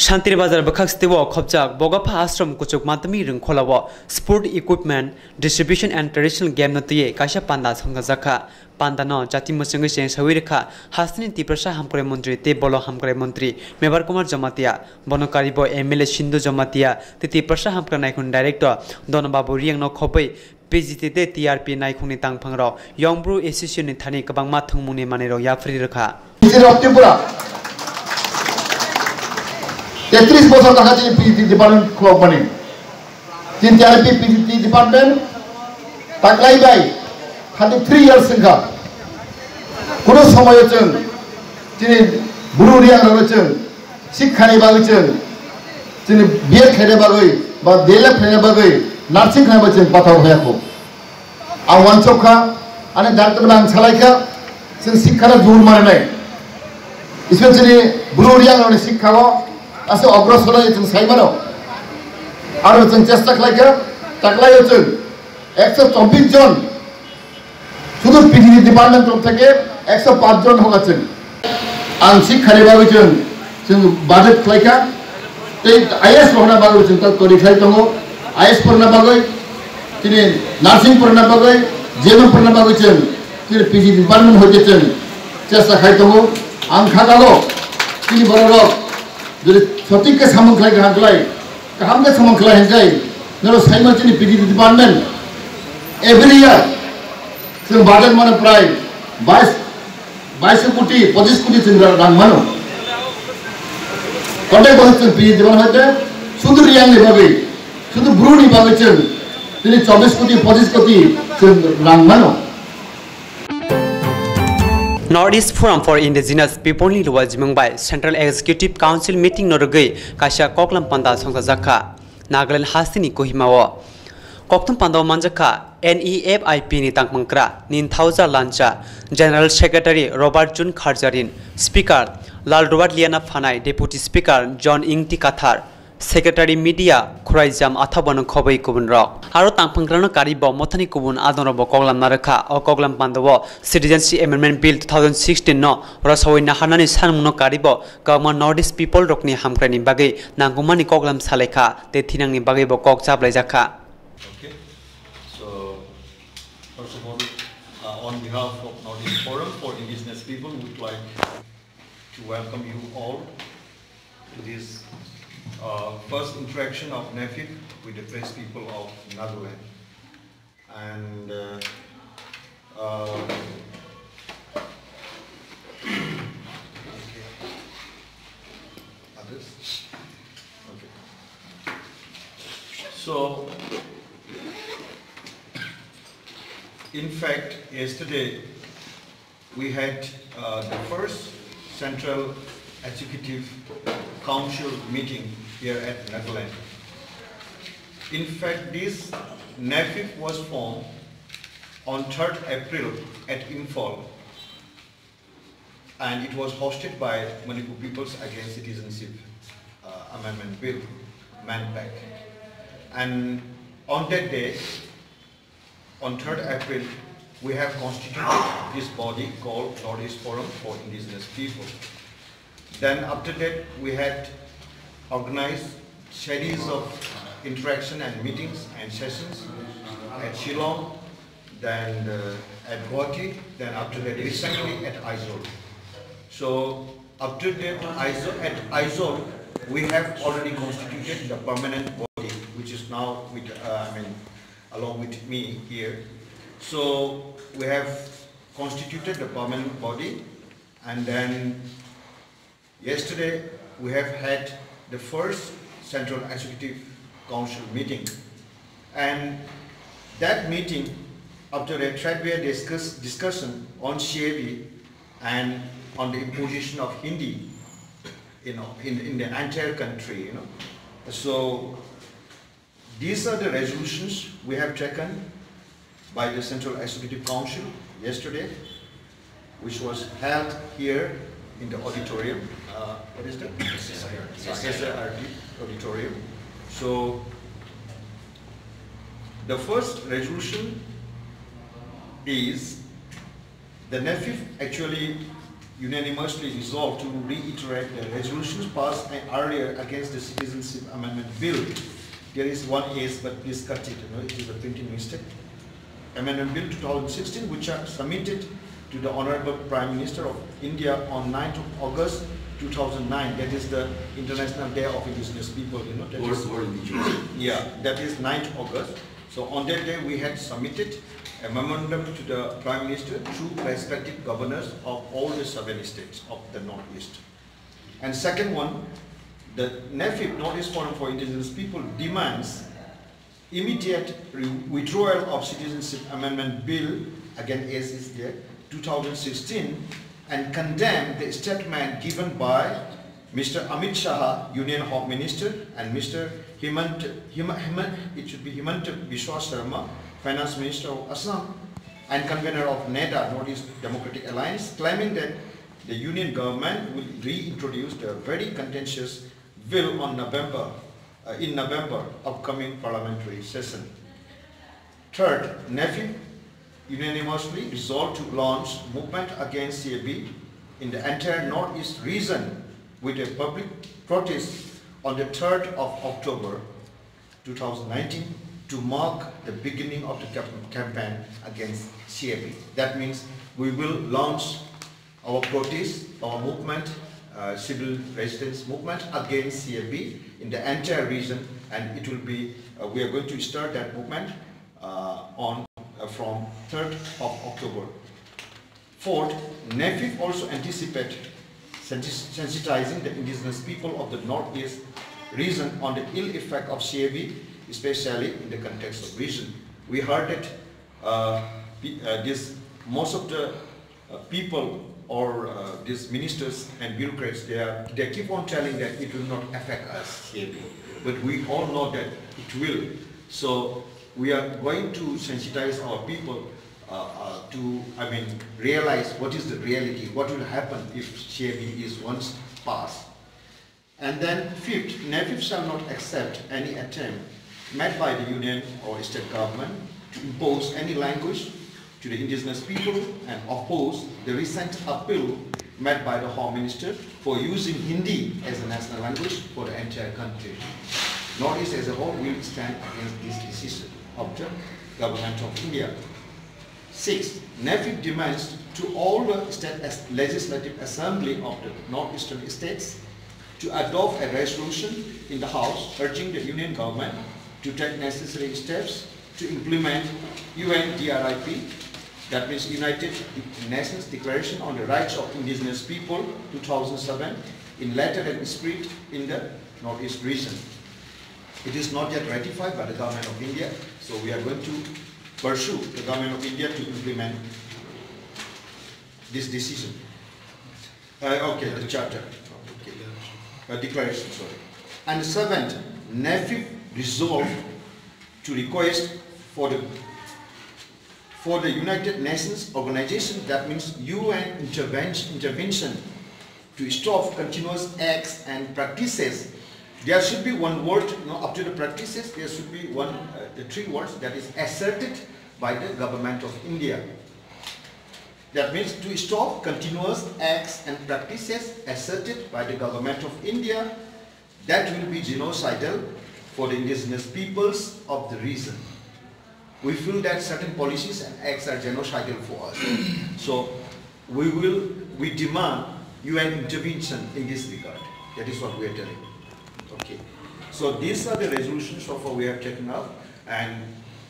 Shantiri Bazar Bakakstiwa Khopjak Bogapha Ashram Kuchuk Matami Ringkholawa Sport Equipment Distribution and Traditional Game Notie Kasha Panda Sangazaka Pandano Jati Musangi Sawirika Hasni Tiprasha Hamkore Mundri Te Bolo Hamkore Mundri Mebar Kumar Jamatia Bonokaribo MLA Shindu Jamatia Titi Prasha Hamkore Naikun Director Donababu Riang no Khopai PGT TRP Naikuni Tang Pangro Yongbru Association in Thani Kabang Matung Muni Manero Yafri Raka 33 বছর টাকা দিয়ে PGT department company তিন চারটি PGT department টাকলাই by খালি 3 years সংখ্যা কোন সময় হচ্ছেন তিনি বুড়ো রিয়া রয়েছেন শিক্ষানি বাগছেন তিনি বিয়ে খেলে বাগই বা দেলে খেলে বাগই নার্সিং খানে বাগছেন পাথর হয়াকো আওয়ান চোখা আনে ডাক্তার বাং ছালাইকা जों শিক্ষাটা জোর মানে নাই স্পেশালি বুড়ো রিয়া রনে শিক্ষাও Asal agrosora itu saya mana? Ada yang cesta kelakar, tak lagi itu. 124 জন শুধু পিজিটি ডিপার্টমেন্ট থেকে 105 জন হয়েছেন আংশিক খালিভাবে जों বাজেট kelakar এই আইএস পড়না বাগৈ जों তার পরীক্ষায় দङ আইএস পড়না বাগৈ তিনি নার্সিং পড়না বাগৈ জেএম পড়না বাগৈ जों তিনি পিজিটি ডিপার্টমেন্ট হয়েছেন চেষ্টা খাই দङ আং খাগালো তিনি বড় jadi সঠিক কে সামংখলাই গাহাগলাই কাহাম কে সামংখলাই হেনজাই নরো সাইমাচিনি পিজিটি ডিপার্টমেন্ট এভরি ইয়ার जों বাজেট মানে প্রায় 22 কোটি 25 কোটি রাং মানো কন্টাক্ট বলছেন পিজিটি ডিপার্টমেন্ট হতে শুধু রিয়াং ভাবে শুধু ব্রুনি ভাবেছেন তিনি 24 কোটি 25 কোটি রাং মানো Northeast Forum for Indigenous People ni luwa jimangbai Central Executive Council meeting norgei kasha koklam panda songsa jakha Nagaland hasini kohimawo koktam panda manjaka NEFIP ni tangmangkra nin thauza lancha General Secretary Robert Jun Kharjarin Speaker Lal Robert Liana Phanai Deputy Speaker John Ingti Kathar Secretary Media Khuraijam Athabano Khobai Kubun Rock Aro Tangpangrano Karibo Motani Kubun Adonabo Koglam Naraka or Koglam Pandawo Citizenship Amendment Bill 2016 no Rasawi Nahanani Sanmuno Karibo Government Northeast People Rokni Hamkrani Bagay Nangumani Koglam Saleka Te Tinang Bagay Bo Kok Chablajaka. Okay. So first of all on behalf of Northeast Forum for Indigenous People we would like to welcome you all to this first interaction of NEFIP with the press people of Nagaland. And others? Okay. So, in fact, yesterday we had the first Central Executive Council meeting here at Nagaland. In fact, this NEFIP was formed on 3rd April at Imphal and it was hosted by Manipur People's Against Citizenship Amendment Bill, MANPAC. And on that day, on 3rd April, we have constituted this body called Northeast Forum for Indigenous People. Then after that, we had organized series of interaction and meetings and sessions at Shillong, then at Guwahati, then after that recently at Aizawl. So after that at Aizawl, we have already constituted the permanent body, which is now with along with me here. So we have constituted the permanent body, and then yesterday we have had the first Central Executive Council meeting, and that meeting, after a threadbare discussion on CAV and on the imposition of Hindi, in the entire country, So these are the resolutions we have taken by the Central Executive Council yesterday, which was held here in the auditorium. What is that? SSRD auditorium. So the first resolution is the NEFIP actually unanimously resolved to reiterate the resolutions passed earlier against the Citizenship Amendment Bill. There is one case, but please cut it, it is a printing mistake. Amendment Bill 2016, which are submitted to the Honorable Prime Minister of India on 9th of August 2009. That is the International Day of Indigenous People, that is 9th August. So on that day we had submitted a memorandum to the Prime Minister through respective governors of all the 7 states of the Northeast. And second one, the NAFIP, Northeast Forum for Indigenous People, demands immediate withdrawal of Citizenship Amendment Bill, again as is there, 2016, and condemn the statement given by Mr. Amit Shah, Union Home Minister, and Mr. Himant Biswa Sharma, Finance Minister of Assam, and convener of NEDA, Northeast Democratic Alliance, claiming that the Union government will reintroduce the very contentious bill on in November upcoming parliamentary session. Third, NAFIP unanimously resolved to launch movement against CAB in the entire Northeast region with a public protest on the 3rd of October 2019 to mark the beginning of the campaign against CAB. That means we will launch our protest, our movement, civil resistance movement against CAB in the entire region, and it will be, we are going to start that movement from 3rd of October. Fourth, NAFIP also anticipate sensitizing the indigenous people of the Northeast region on the ill effect of CAB, especially in the context of region. We heard that most of the people or these ministers and bureaucrats, they keep on telling that it will not affect us, CAB. But we all know that it will. So we are going to sensitize our people to realize what is the reality, what will happen if CAB is once passed. And then fifth, NAFIP shall not accept any attempt made by the union or state government to impose any language to the indigenous people and oppose the recent appeal made by the Home Minister for using Hindi as a national language for the entire country. Northeast as a whole will stand against this decision of the Government of India. Sixth, NAFIP demands to all the state legislative assembly of the northeastern states to adopt a resolution in the House urging the Union government to take necessary steps to implement UNDRIP, that means United Nations Declaration on the Rights of Indigenous People 2007, in letter and spirit in the Northeast region. It is not yet ratified by the Government of India, so we are going to pursue the Government of India to implement this decision. The charter. Declaration, sorry. And seventh, NAFIP resolved to request for the United Nations organization, that means UN intervention to stop continuous acts and practices. There should be one word, after the practices, there should be the 3 words, that is asserted by the Government of India. That means to stop continuous acts and practices asserted by the Government of India that will be genocidal for the indigenous peoples of the region. We feel that certain policies and acts are genocidal for us. So we demand UN intervention in this regard. That is what we are telling. Okay. So these are the resolutions so far we have taken up, and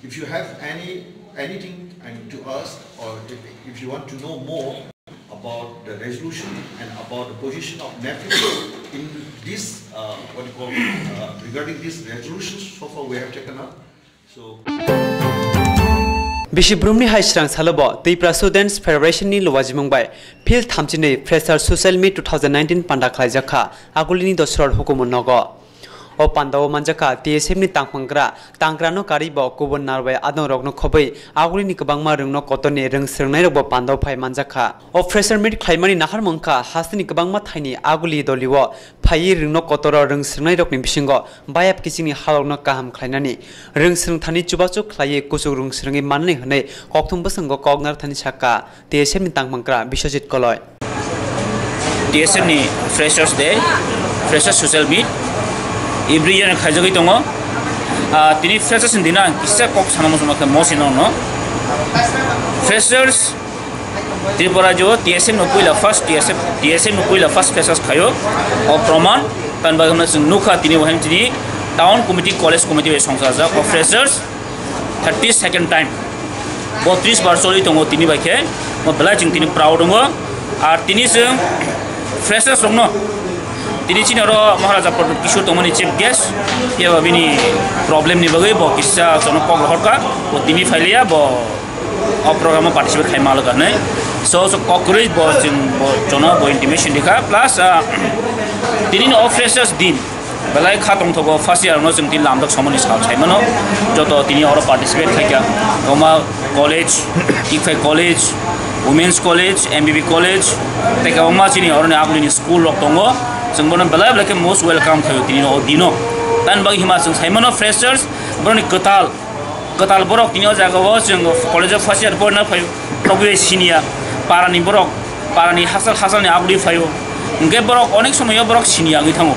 if you have anything to ask, or if you want to know more about the resolution and about the position of NAFIP in this, regarding these resolutions so far we have taken up. So. Bishibrumni Haishrang Salobo, the Students Federation ni Luwajimungbai, Phil Thamchini, Fresher Social Meet 2019 Pandaklajaka, Agulini Dosrod Hukumonogo. O Pandaw Manjaka, TSM ni Tangmangra, Tangrano Karibo, Kubun Narwe, Adon Rogno Kobe, Agulini Kabangma Rungno Kotone, Rung Sirnaibo Pandaw Pai Manjaka. O Fresher Meet Klaimani Naharmonka, Hasni Kabangma Tiny, Aguli Doliwo, Pai Rungno Kotoro, Rung Sirnairok Nimbishingo, Bayap Kissing Halogno Kaham Klainani, Rung Sirn Tani Chubacho Klaye, Kusu Rung Sirngi Mane, Koktum Basango Kognar Tani Shaka, TSM ni Tangmangra, Bishojit Koloi. TSM ni Freshers Day, Freshers Social Meet. Every year khajagi tongo. Tini Freshers indina kisa kok sanamo ke mosino no. Freshers Tripura jo TSM no kuila first TSM no kuila first Freshers khayo. O Praman tan bagam nukha tini wahem tini Town Committee College Committee songsaja of Freshers 32nd time. 32 bar soli tongo tini baike. Mo bela jing tini proud tongo. Ar tini seng Freshers romno. Tini chini ro Maharaja Pratap Kishore Tomani chief guest. Ye bini problem ni bagai bo kissa sono kok horka. Bo tini failia bo o program participate khai mal karne. So cockroach bo jing bo chona bo intimation dikha plus tini no Freshers din. Belai khatong thogo first year no jing tin lamdak somani sal chai mano. Joto tini oro participate khai kya. Oma college, Ikfai College, Women's College, MBB College. Teka oma chini oro ne agli school lok tongo. Sing bonan belai belai most welcome khayo tini no dino. Tan bagi hima sing Simon of Freshers boroni ketal borok tini jaga wo sing college of first year borna phayo togwe senior parani borok parani hasal ni agli phayo. Nge borok onek somoy borok senior ngi thango.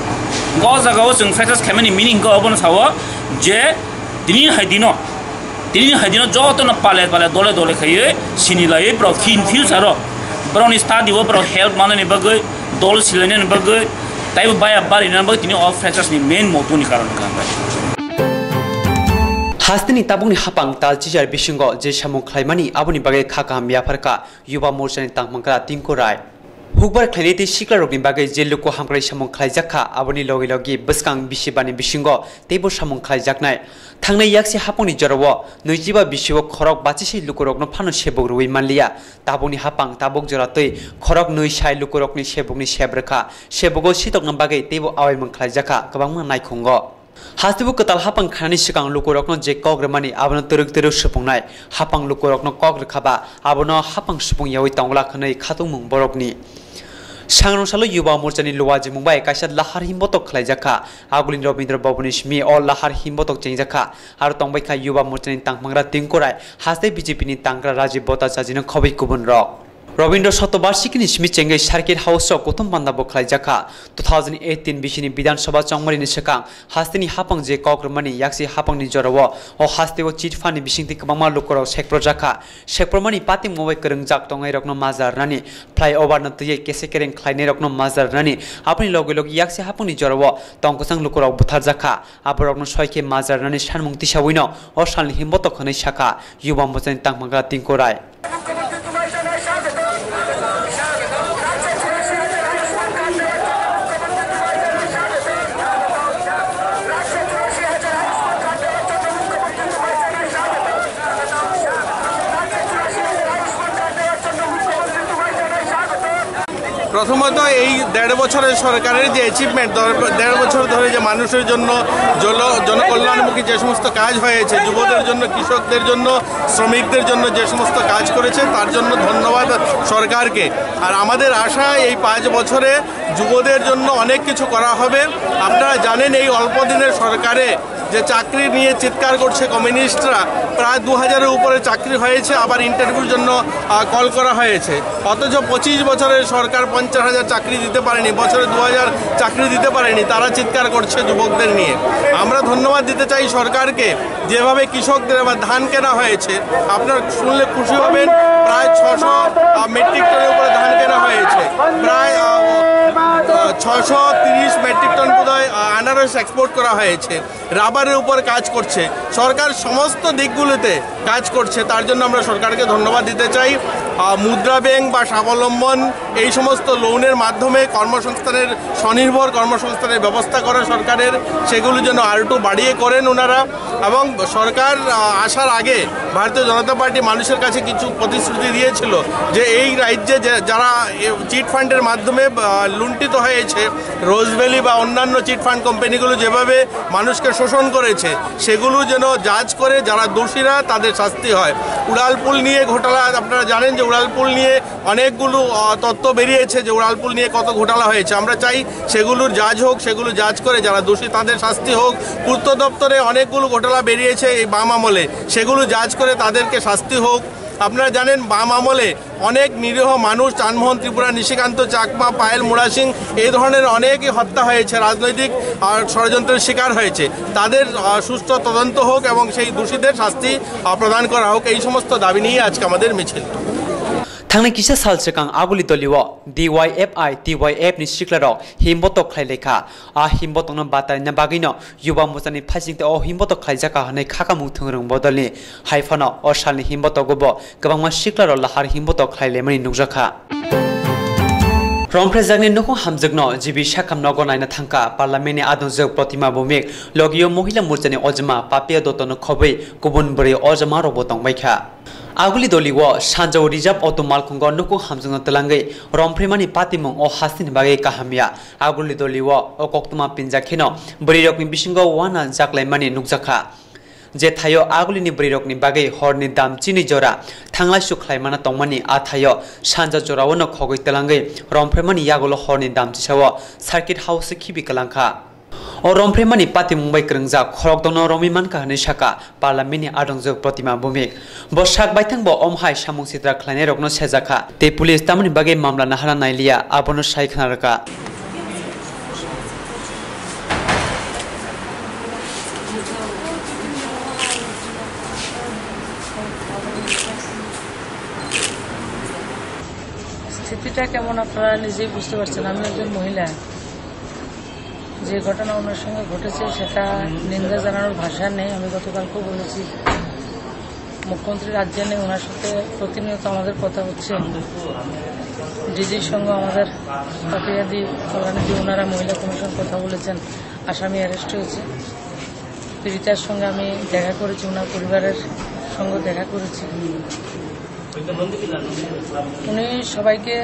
Go jaga wo sing Freshers khamani meaning go obon sawo je tini haidino joto na pale dole khaye sinilai bro thin feel saro browni study wo bro help manani bagai dol silene bagai tai baya bari na bagai tini of Freshers ni main motu ni karon kan Hastini tabungni hapang tal chijar bisingo je samung khlaimani aboni bagai khaka mia pharka yuba morchani tangmangkra tingkorai Hukbar khlainiti sikla rokni bagai jeluko hamkrai samung khlaijakha aboni logi buskang bisibani bisingo tebo samung khlaijaknai thangnai yakse haponi jarawo noijiba bisiwo khorok bachisi lukorokno phano sebok rui manliya taboni hapang tabok joratoi khorok noi sai lukorokni sebokni sebrakha sebogo sitokna bagai tebo awai mang khlaijakha kabangma naikhongo Hastibu ketal hapang khanani sikang lukorokno je kogremani abono teruk supungnai hapang lukorokno kogrkhaba abono hapang supung yawi tangla khanai khatumung borokni Sangrong salo yuba morchani luwaji mumbai kaisa lahar himbotok khlaijakha agulin Robindra Babuni shmi all lahar himbotok chengjakha aru tongbai kha yuba morchani tangmangra tingkorai haste BJP ni tangra Rajiv Bhattacharya khobai kubun rok Robindra Shatobarshikini shmi chengai Circuit House of Kotham Banda Bokhlaijakha 2018 bishini Bidhan Sabha Chongmari ni sekang hasteni hapang je kokrmani yaksi hapang ni jarawo o hasteo chit fani bisingti kamama lokoro sekprojakha sekpromani pati mobai kerengjak tongai rokno mazar nani flyover na tuye kese kereng khlaine rokno mazar nani apni logi yaksi hapang ni jarawo tongkosang lokoro butharjakha aborokno soike mazar nani sanmung tisawino o sanli himboto khonai shakha yuba mochani tangmanga tingkorai প্রথমত এই ১.৫ বছরের সরকারের যে achievement ১.৫ বছর ধরে যে মানুষের জন্য জনকল্যাণমুখী যে সমস্ত কাজ হয়েছে যুবদের জন্য কৃষকদের জন্য শ্রমিকদের জন্য যে সমস্ত কাজ করেছে তার জন্য ধন্যবাদ সরকারকে আর আমাদের আশা এই ৫ বছরে যুবদের জন্য অনেক কিছু করা হবে আপনারা জানেন এই অল্প দিনের সরকারে যে চাকরি নিয়ে চিৎকার করছে কমিউনিস্টরা প্রায় ২০০০-এর উপরে চাকরি হয়েছে আবার ইন্টারভিউর জন্য কল করা হয়েছে অথচ ২৫ বছরের সরকার ৫০,০০০ চাকরি দিতে পারেনি বছরে ২০০০ চাকরি দিতে পারেনি তারা চিৎকার করছে যুবকদের নিয়ে আমরা ধন্যবাদ দিতে চাই সরকারকে যেভাবে কৃষকদের আবার ধান কেনা হয়েছে আপনারা শুনলে খুশি হবেন প্রায় ৬০০ মেট্রিক টনের উপরে ধান কেনা হয়েছে প্রায় ৬৩০ মেট্রিক টন বোধহয় আনারস এক্সপোর্ট করা হয়েছে রাবারের উপর কাজ করছে সরকার সমস্ত দিকগুলোতে কাজ করছে তার জন্য আমরা সরকারকে ধন্যবাদ দিতে চাই মুদ্রা ব্যাংক বা স্বাবলম্বন এই সমস্ত লোনের মাধ্যমে কর্মসংস্থানের স্বনির্ভর কর্মসংস্থানের ব্যবস্থা করা সরকারের সেগুলো যেন আর একটু বাড়িয়ে করেন ওনারা এবং সরকার আসার আগে ভারতীয় জনতা পার্টি মানুষের কাছে কিছু প্রতিশ্রুতি দিয়েছিল যে এই রাজ্যে যারা চিট ফান্ডের মাধ্যমে লুণ্ঠিত হয়েছে রোজভ্যালি বা অন্যান্য চিট ফান্ড কোম্পানিগুলো যেভাবে মানুষকে শোষণ করেছে সেগুলো যেন যাচ করে যারা দোষীরা তাদের শাস্তি হয় উড়ালপুল নিয়ে ঘোটালা আপনারা জানেন যে উড়ালপুল নিয়ে অনেকগুলো তথ্য বেরিয়েছে যে উড়ালপুল নিয়ে কত ঘোটালা হয়েছে আমরা চাই সেগুলোর জাজ হোক সেগুলো জাজ করে যারা দোষী তাদের শাস্তি হোক পূর্ত দপ্তরে অনেকগুলো ঘোটালা বেরিয়েছে এই বাম আমলে সেগুলো জাজ করে তাদেরকে শাস্তি হোক আপনারা জানেন বাম আমলে অনেক নিরীহ মানুষ, চানমোহন ত্রিপুরা, নিশিকান্ত চাকমা, পায়েল মুড়া সিং, এই ধরনের অনেকই হত্যা হয়েছে, রাজনৈতিক ষড়যন্ত্রের শিকার হয়েছে। তাদের সুষ্ঠু তদন্ত হোক এবং সেই দোষীদের শাস্তি প্রদান করা হোক, এই সমস্ত দাবি নিয়ে আজকে আমাদের মিছিল। थांनाय किसा साल सिगां आगुलि दलिओ DYFI TYF नि सिक्लाराव हिमबतक खायलेखा आ हिमबतकनो बातायना बागैनो युवा मोर्चानि फाइसिंते अ हिमबतक खायजाका हनै खाकामु थोंरों बदलनि हाइफानो अ सालनि हिमबतकगोबो गोबांमा सिक्लाराव लाहार हिमबतक खायलेमनि नुजाखा रंफ्रेजागनि नुखौ हामजोगनो जिबि साखाम नगो नायना थांका पार्लामेन्टनि आदंजोग प्रतिमा भूमिक लगियो महिला मोर्चानि अजमा पापिया दतनो खबै गुबुन बरै अजमा रबो दंबायखा आगुलि दलिओ सानजौ रिजार्व अटो मालखुंग नुखौ हामजोगनो तलांगै रंफ्रेमानि पातिमुं अ हासिनि बागै काहामिया आगुलि दलिओ अ कक्तमा पिनजाखिनो बरिरकनि बिसिंगो वाना जाक्लायमानि नुजाखा जे थायो आगुलिनि बरिरकनि बागै हरनि दाम चिनि जरा थांलाय सुख्लायमाना तंमानि आ थायो सानजा जरावनो खगै तलांगै रंफ्रेमानि यागुलो हरनि दाम चिसावो सार्किट हाउस खिबि कलांखा अ रंफ्रेमानि पाति मुंबाई क्रंजा खरक दनो रमिमान का हनै साका पार्लामेन्टनि आदंजोग प्रतिमा भूमिक बसाक बायथांबो अमहाय सामुं सिद्रा खलायनाय रगनो सेजाखा ते पुलिस तामनि बागै मामला नाहारा नायलिया आबनो सायखनारका স্थिতিটা কেমন আপনারা নিজেই বুঝতে পারছেন। আমি একজন মহিলা, যে ঘটনা ওনার সঙ্গে ঘটেছে সেটা নিন্দা জানানোর ভাষা নেই। আমি গতকালকেও বলেছি, মুখ্যমন্ত্রী রাজ্যে নেই, ওনার সাথে প্রতিনিয়ত আমাদের কথা হচ্ছে। ডিজির সঙ্গে আমাদের পাপিয়াদি কল্যাণীদি ওনারা মহিলা কমিশন কথা বলেছেন, আসামি অ্যারেস্ট হয়েছে। পীড়িতার সঙ্গে আমি দেখা করেছি, ওনার পরিবারের সঙ্গে দেখা করেছি। উনি সবাইকে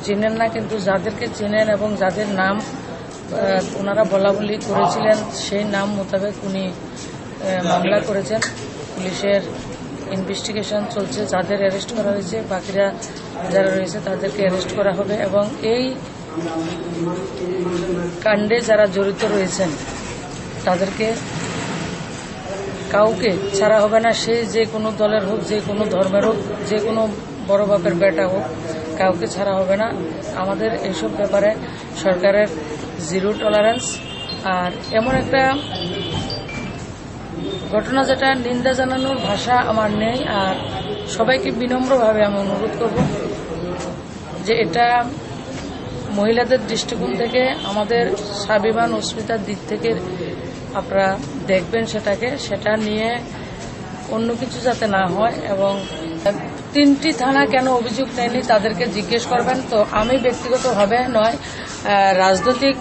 চেনেন না, কিন্তু যাদেরকে চেনেন এবং যাদের নাম ওনারা বলা বলি করেছিলেন সেই নাম মোতাবেক উনি মামলা করেছেন। পুলিশের ইনভেস্টিগেশন চলছে, যাদের অ্যারেস্ট করা হয়েছে বাকিরা যারা রয়েছে তাদেরকে অ্যারেস্ট করা হবে এবং এই কাণ্ডে যারা জড়িত রয়েছেন তাদেরকে কাউকে ছাড়া হবে না। সে যে কোনো দলের হোক, যে কোনো ধর্মের হোক, যে কোনো বড় বাপের বেটা হোক, কাউকে ছাড়া হবে না। আমাদের এইসব ব্যাপারে সরকারের জিরো টলারেন্স। আর এমন একটা ঘটনা যেটা নিন্দা জানানোর ভাষা আমার নেই। আর সবাইকে বিনম্রভাবে আমি অনুরোধ করব যে এটা মহিলাদের দৃষ্টিকোণ থেকে, আমাদের স্বাভিমান অস্মিতার দিক থেকে আপনারা দেখবেন সেটাকে, সেটা নিয়ে অন্য কিছু যাতে না হয়। এবং 3টি থানা কেন অভিযোগ নেয়নি তাদেরকে জিজ্ঞেস করবেন। তো আমি ব্যক্তিগতভাবে নয়, রাজনৈতিক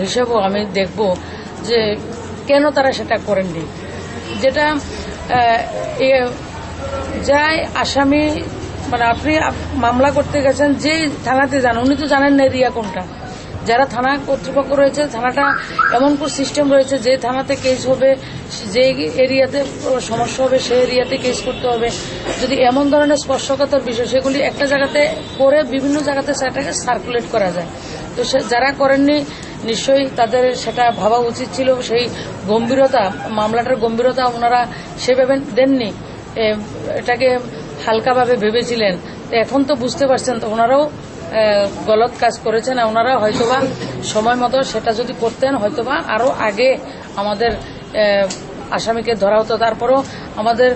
হিসেবেও আমি দেখব যে কেন তারা সেটা করেননি। যেটা যাই আসামি, মানে আপনি মামলা করতে গেছেন যেই থানাতে যান, উনি তো জানেন না এরিয়া কোনটা। যারা থানা কর্তৃপক্ষ রয়েছে, থানাটা এমন কোন সিস্টেম রয়েছে যে থানাতে কেস হবে, যে এরিয়াতে সমস্যা হবে সেই এরিয়াতে কেস করতে হবে। যদি এমন ধরনের স্পর্শকাতর বিষয় সেগুলি একটা জায়গাতে করে বিভিন্ন জায়গাতে সেটাকে সার্কুলেট করা যায়। তো যারা করেননি নিশ্চয়ই তাদের সেটা ভাবা উচিত ছিল। সেই গম্ভীরতা, মামলাটার গম্ভীরতা ওনারা সেভাবে দেননি, এটাকে হালকাভাবে ভেবেছিলেন। তো এখন তো বুঝতে পারছেন, তো ওনারাও গলত কাজ করেছেন। ওনারা হয়তোবা সময় মতো সেটা যদি করতেন হয়তোবা আরো আগে আমাদের আসামিকে ধরা হতো। তারপরও আমাদের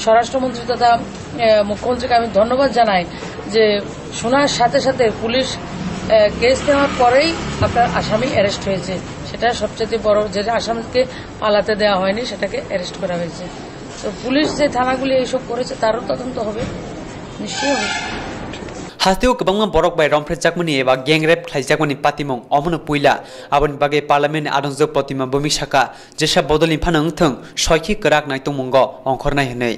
স্বরাষ্ট্রমন্ত্রী তথা মুখ্যমন্ত্রীকে আমি ধন্যবাদ জানাই যে শোনার সাথে সাথে পুলিশ কেস নেওয়ার পরেই আপনার আসামি অ্যারেস্ট হয়েছে। সেটা সবচেয়ে বড়, যে আসামিকে পালাতে দেওয়া হয়নি সেটাকে অ্যারেস্ট করা হয়েছে। তো পুলিশ যে থানাগুলি এইসব করেছে তারও তদন্ত হবে, নিশ্চয়ই হবে। हास्तेव गोबां बरक बाय रंफ्रेजाकमनि एबा गेंरेप खायजाकमनि पातिमं अमनो पुइला आबनि बागै पार्लामेन्ट आदंजोग प्रतिमा भूमिक साका जेसा बदलनि फानों थों सयखि कराक नायतंमंग अंखरनाय हनै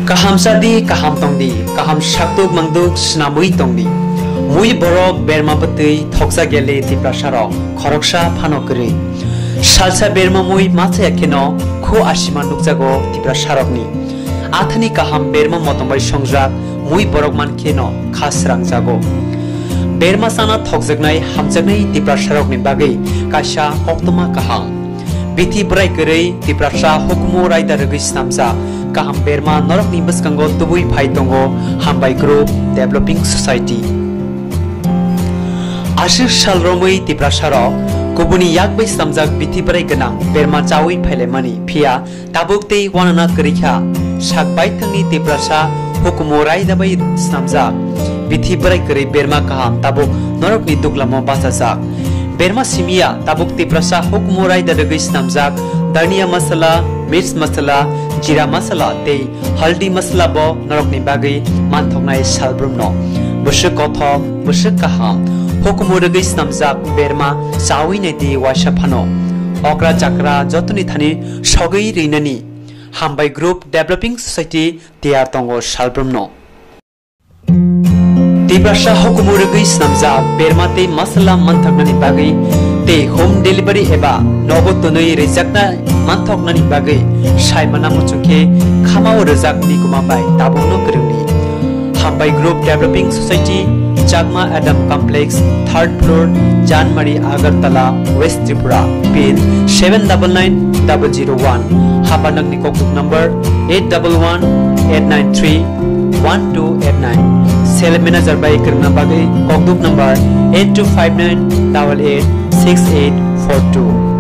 kaham sadi kaham tongdi kaham saktuk mangduk snamui tongdi mui borok berma btui thoksa gele tiprasaro khoroksa phanokri salsa berma mui macha yakeno kho asima nukjago tiprasarokni athani kaham berma motombai songjak mui borok mankeno khasrang jago berma sana thokjaknai hamjaknai tiprasarokni bagai kaisa oktoma kaham Bithi berai kerei Tiprasa hukumo raida regi snamsa kaham berma norok ni beskango tubui phai tongo Hambai Group Developing Society. Ashir shalromui Tiprasa ro kubuni yakbai samjak bithi berai ganang berma chawi phaile mani phia tabukte wanana kerikha sakbai thangni Tiprasa hukumo raida bai snamsa bithi berai kerei berma kaham tabuk norok ni duklamo basajak Berma simia tabuk Tiprasa hukumo raida regi snamjak dania masala mirch masala jira masala te haldi masala bo norok ni bagai manthoknai salbrumno busuk kothok busuk kaham hukumo regi snamjak berma chawi nei di washaphano okra chakra jotuni thani sogai reinani Hambai Group Developing Society tiar tongo salbrumno Tiprasa hukumo regi snamjak berma te masala manthoknani bagai te home delivery eba nogotonoi rejakna manthoknani bagai saimana muchungke khamao rejak ni kumabai tabungno kerungni Hambai Group Developing Society Chakma Adam Complex 3rd floor Janmari Agartala West Tripura pin 799001 Hapanang ni kokduk number 8118931289 Sale manager by Kerna Bagai kokduk number 8259886842